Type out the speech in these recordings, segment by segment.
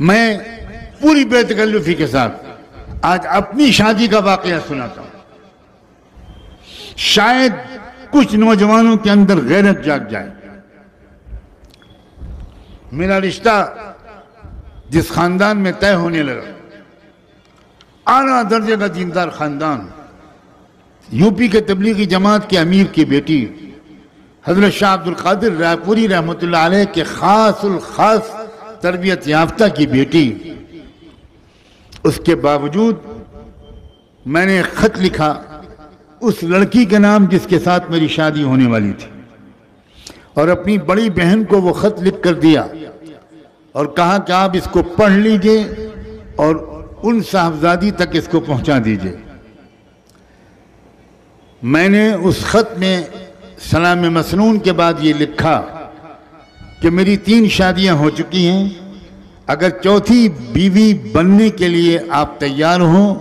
मैं पूरी बेतकल्लुफी के साथ आज अपनी शादी का वाकया सुनाता हूं। शायद कुछ नौजवानों के अंदर गैरत जाग जाए। मेरा रिश्ता जिस खानदान में तय होने लगा, आला दर्जे का दीनदार खानदान, यूपी के तबलीगी जमात के अमीर की बेटी हजरत शाह अब्दुल कादिर रायपुरी रहमतुल्लाह अलैह के खासुल खास तरबियत याफ्ता की बेटी। उसके बावजूद मैंने खत लिखा उस लड़की के नाम जिसके साथ मेरी शादी होने वाली थी, और अपनी बड़ी बहन को वो खत लिख कर दिया और कहा कि आप इसको पढ़ लीजिए और उन साहबजादी तक इसको पहुंचा दीजिए। मैंने उस खत में सलाम मसनून के बाद ये लिखा कि मेरी 3 शादियां हो चुकी हैं, अगर चौथी बीवी बनने के लिए आप तैयार हों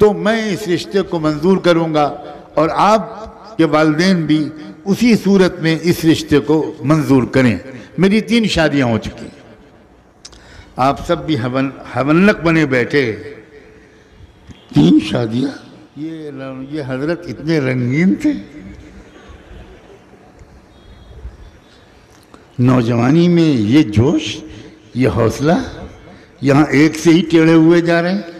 तो मैं इस रिश्ते को मंजूर करूंगा और आपके वालिदैन भी उसी सूरत में इस रिश्ते को मंजूर करें। मेरी 3 शादियां हो चुकी हैं। आप सब भी हवनक बने बैठे। 3 शादियां? ये हजरत इतने रंगीन थे। नौजवानी में ये जोश, ये हौसला, यहां एक से ही टेढ़े हुए जा रहे हैं।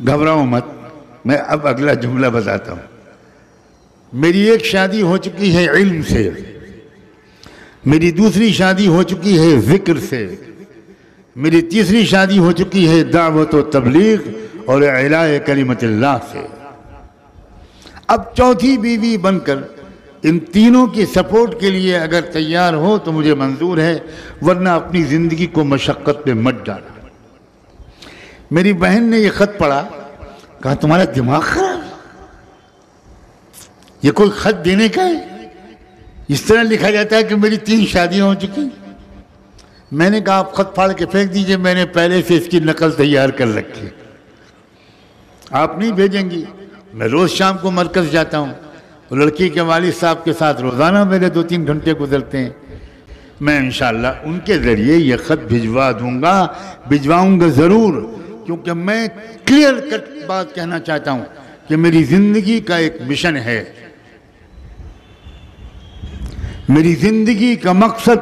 घबराओ मत, मैं अब अगला जुमला बताता हूं। मेरी एक शादी हो चुकी है इल्म से, मेरी दूसरी शादी हो चुकी है जिक्र से, मेरी तीसरी शादी हो चुकी है दावत व तबलीग और इलाए कलिमतिल्लाह से। अब चौथी बीवी बनकर इन तीनों की सपोर्ट के लिए अगर तैयार हो तो मुझे मंजूर है, वरना अपनी जिंदगी को मशक्कत पे मत डालना। मेरी बहन ने यह खत पढ़ा, कहा तुम्हारा दिमाग खराब, ये कोई खत देने का है? इस तरह लिखा जाता है कि मेरी 3 शादियां हो चुकी। मैंने कहा आप खत फाड़ के फेंक दीजिए, मैंने पहले से इसकी नकल तैयार कर रखी है, आप नहीं भेजेंगी। मैं रोज शाम को मरकज जाता हूँ, लड़की के वालिद साहब के साथ रोजाना मेरे 2-3 घंटे गुजरते हैं। मैं इंशाअल्लाह उनके जरिए ये खत भिजवा दूंगा, भिजवाऊंगा जरूर, क्योंकि मैं क्लियर कट बात कहना चाहता हूं कि मेरी जिंदगी का एक मिशन है। मेरी जिंदगी का मकसद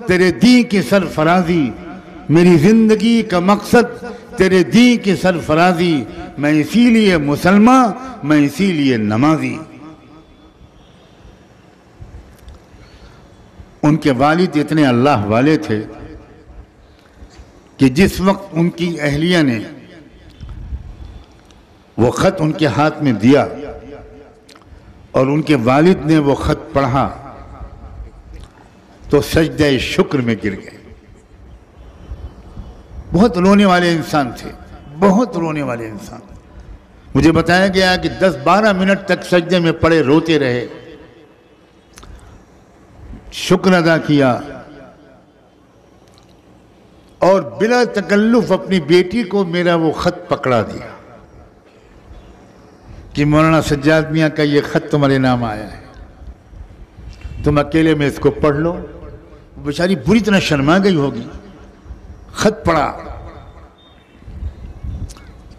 तेरे दी की सरफराजी, मेरी जिंदगी का मकसद तेरे दी की सरफराजी। मैं इसीलिए मुसलमान, मैं इसीलिए नमाजी। उनके वालिद इतने अल्लाह वाले थे कि जिस वक्त उनकी अहलिया ने वो खत उनके हाथ में दिया और उनके वालिद ने वो खत पढ़ा तो सजदे शुक्र में गिर गए। बहुत रोने वाले इंसान थे, बहुत रोने वाले इंसान। मुझे बताया गया कि 10-12 मिनट तक सजदे में पड़े रोते रहे, शुक्र अदा किया और बिला तकल्लुफ अपनी बेटी को मेरा वो खत पकड़ा दिया कि मौलाना सज्जाद मियां का ये खत तुम्हारे नाम आया है, तुम अकेले में इसको पढ़ लो। बेचारी बुरी तरह शर्मा गई होगी। खत पढ़ा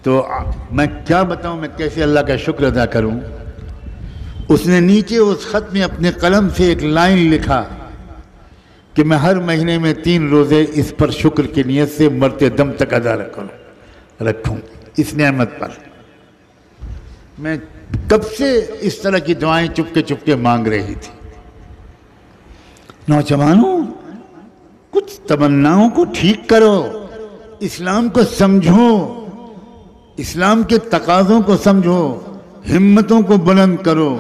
तो मैं क्या बताऊं, मैं कैसे अल्लाह का शुक्र अदा करूं। उसने नीचे उस खत में अपने कलम से एक लाइन लिखा कि मैं हर महीने में 3 रोजे इस पर शुक्र की नीयत से मरते दम तक अदा रखूं इस नेमत पर। मैं कब से इस तरह की दुआएं चुपके चुपके मांग रही थी। नौजवानों, कुछ तमन्नाओं को ठीक करो, इस्लाम को समझो, इस्लाम के तकाज़ों को समझो, हिम्मतों को बुलंद करो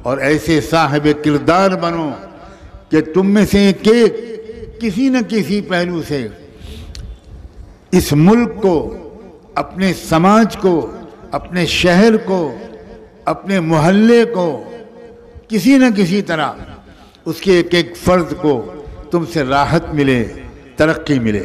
और ऐसे साहिब किरदार बनो कि तुम में से किसी न किसी पहलू से इस मुल्क को, अपने समाज को, अपने शहर को, अपने मोहल्ले को, किसी न किसी तरह उसके एक एक फर्द को तुमसे राहत मिले, तरक्की मिले।